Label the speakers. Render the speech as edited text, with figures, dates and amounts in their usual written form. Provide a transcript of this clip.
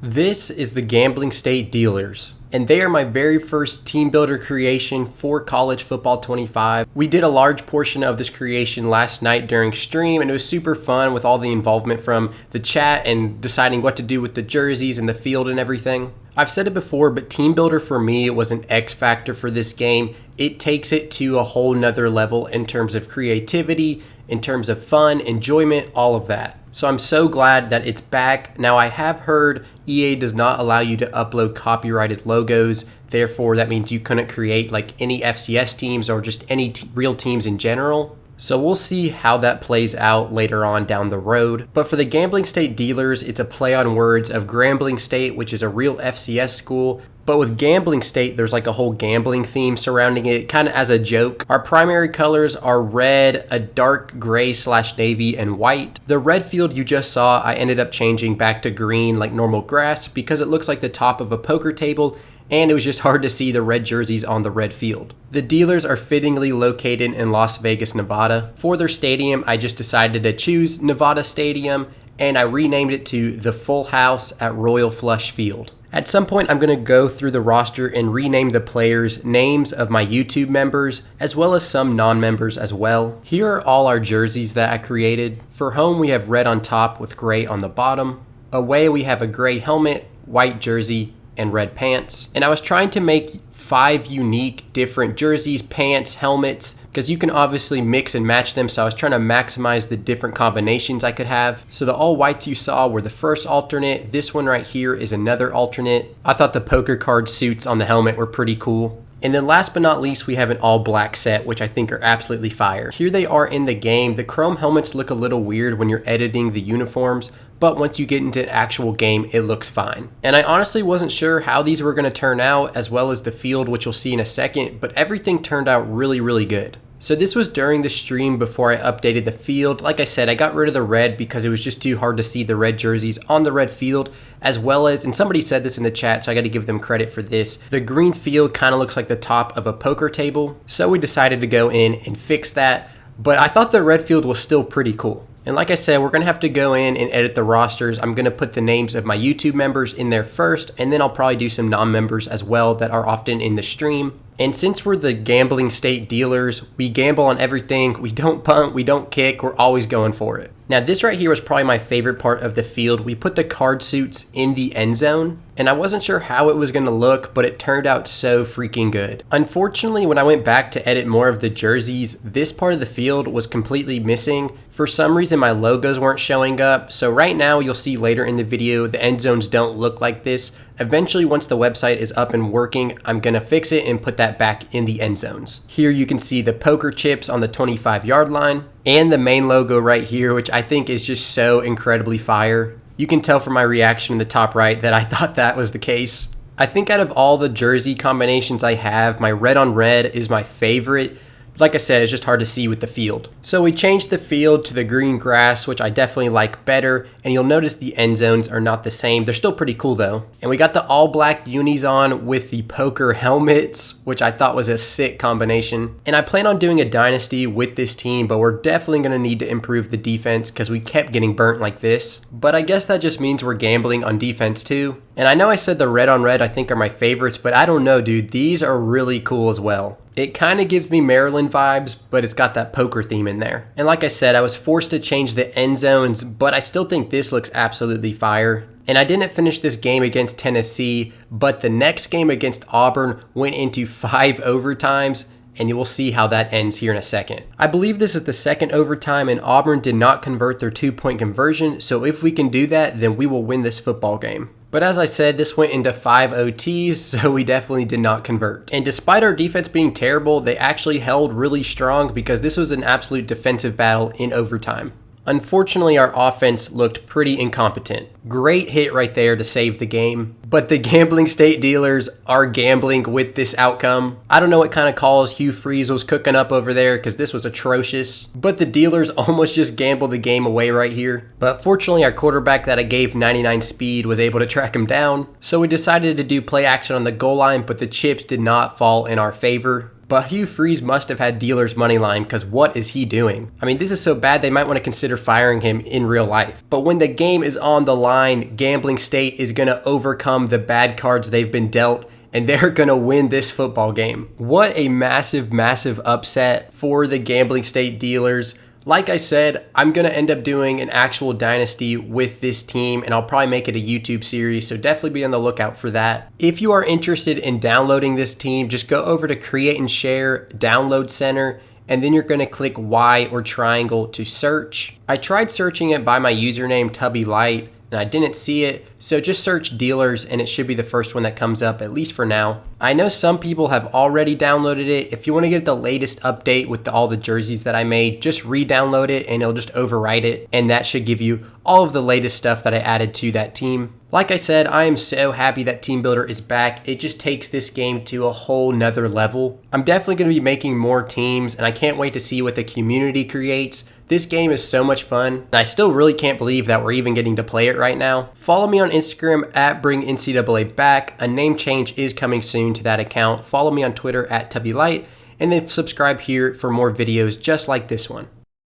Speaker 1: This is the Gambling State Dealers, and they are my very first team builder creation for College Football 25. We did a large portion of this creation last night during stream, and it was super fun with all the involvement from the chat and deciding what to do with the jerseys and the field and everything. I've said it before, but Team Builder for me was an X factor for this game. It takes it to a whole nother level in terms of creativity, in terms of fun, enjoyment, all of that. So I'm so glad that it's back. Now I have heard EA does not allow you to upload copyrighted logos. Therefore, that means you couldn't create like any FCS teams or just any real teams in general. So we'll see how that plays out later on down the road. But for the Gambling State Dealers, it's a play on words of Grambling State, which is a real FCS school. But with Gambling State, there's like a whole gambling theme surrounding it, kind of as a joke. Our primary colors are red, a dark gray / navy, and white. The red field you just saw, I ended up changing back to green like normal grass because it looks like the top of a poker table, and it was just hard to see the red jerseys on the red field. The dealers are fittingly located in Las Vegas, Nevada. For their stadium, I just decided to choose Nevada Stadium, and I renamed it to the Full House at Royal Flush Field. At some point, I'm going to go through the roster and rename the players names of my YouTube members, as well as some non-members as well. Here are all our jerseys that I created. For home, we have red on top with gray on the bottom. Away, we have a gray helmet, white jersey, and red pants. And I was trying to make 5 unique different jerseys, pants, helmets, because you can obviously mix and match them. So I was trying to maximize the different combinations I could have. So the all whites you saw were the first alternate. This one right here is another alternate. I thought the poker card suits on the helmet were pretty cool. And then last but not least, we have an all black set, which I think are absolutely fire. Here they are in the game. The chrome helmets look a little weird when you're editing the uniforms, but once you get into an actual game, it looks fine. And I honestly wasn't sure how these were gonna turn out, as well as the field, which you'll see in a second, but everything turned out really, really good. So this was during the stream before I updated the field. Like I said, I got rid of the red because it was just too hard to see the red jerseys on the red field, as well as, and somebody said this in the chat, so I got to give them credit for this, the green field kind of looks like the top of a poker table. So we decided to go in and fix that, but I thought the red field was still pretty cool. And like I said, we're going to have to go in and edit the rosters. I'm going to put the names of my YouTube members in there first, and then I'll probably do some non-members as well that are often in the stream. And since we're the Gambling State Dealers, we gamble on everything. We don't punt, we don't kick, we're always going for it. Now this right here was probably my favorite part of the field. We put the card suits in the end zone, and I wasn't sure how it was going to look, but it turned out so freaking good. Unfortunately, when I went back to edit more of the jerseys, this part of the field was completely missing. For some reason, my logos weren't showing up. So right now, you'll see later in the video, the end zones don't look like this. Eventually, once the website is up and working, I'm gonna fix it and put that back in the end zones. Here you can see the poker chips on the 25-yard line and the main logo right here, which I think is just so incredibly fire. You can tell from my reaction in the top right that I thought that was the case. I think out of all the jersey combinations I have, my red on red is my favorite. Like I said, it's just hard to see with the field. So we changed the field to the green grass, which I definitely like better. And you'll notice the end zones are not the same. They're still pretty cool though. And we got the all black unis on with the poker helmets, which I thought was a sick combination. And I plan on doing a dynasty with this team, but we're definitely gonna need to improve the defense because we kept getting burnt like this. But I guess that just means we're gambling on defense too. And I know I said the red on red I think are my favorites, but I don't know, dude. These are really cool as well. It kind of gives me Maryland vibes, but it's got that poker theme in there. And like I said, I was forced to change the end zones, but I still think this looks absolutely fire. And I didn't finish this game against Tennessee, but the next game against Auburn went into 5 overtimes, and you will see how that ends here in a second. I believe this is the second overtime, and Auburn did not convert their 2-point conversion, so if we can do that, then we will win this football game. But as I said, this went into 5 OTs, so we definitely did not convert. And despite our defense being terrible, they actually held really strong because this was an absolute defensive battle in overtime. Unfortunately, our offense looked pretty incompetent. Great hit right there to save the game. But the Gambling State Dealers are gambling with this outcome. I don't know what kind of calls Hugh Freeze was cooking up over there because this was atrocious. But the Dealers almost just gambled the game away right here. But fortunately, our quarterback that I gave 99 speed was able to track him down. So we decided to do play action on the goal line, but the chips did not fall in our favor. but Hugh Freeze must have had dealers moneyline because what is he doing? I mean, this is so bad they might want to consider firing him in real life. But when the game is on the line, Gambling State is going to overcome the bad cards they've been dealt, and they're going to win this football game. What a massive, massive upset for the Gambling State dealers. Like I said, I'm going to end up doing an actual dynasty with this team, and I'll probably make it a YouTube series, so definitely be on the lookout for that. If you are interested in downloading this team, just go over to Create and Share, Download Center, and then you're going to click Y or triangle to search. I tried searching it by my username, TubbyLight, and I didn't see it, so just search dealers and it should be the first one that comes up, at least for now. I know some people have already downloaded it. If you want to get the latest update with all the jerseys that I made, just re-download it and it'll just overwrite it, and that should give you all of the latest stuff that I added to that team. Like I said, I am so happy that Team Builder is back. It just takes this game to a whole nother level. I'm definitely going to be making more teams, and I can't wait to see what the community creates. This game is so much fun, and I still really can't believe that we're even getting to play it right now. Follow me on Instagram at BringNCAA Back. A name change is coming soon to that account. Follow me on Twitter at TubbyLight, and then subscribe here for more videos just like this one.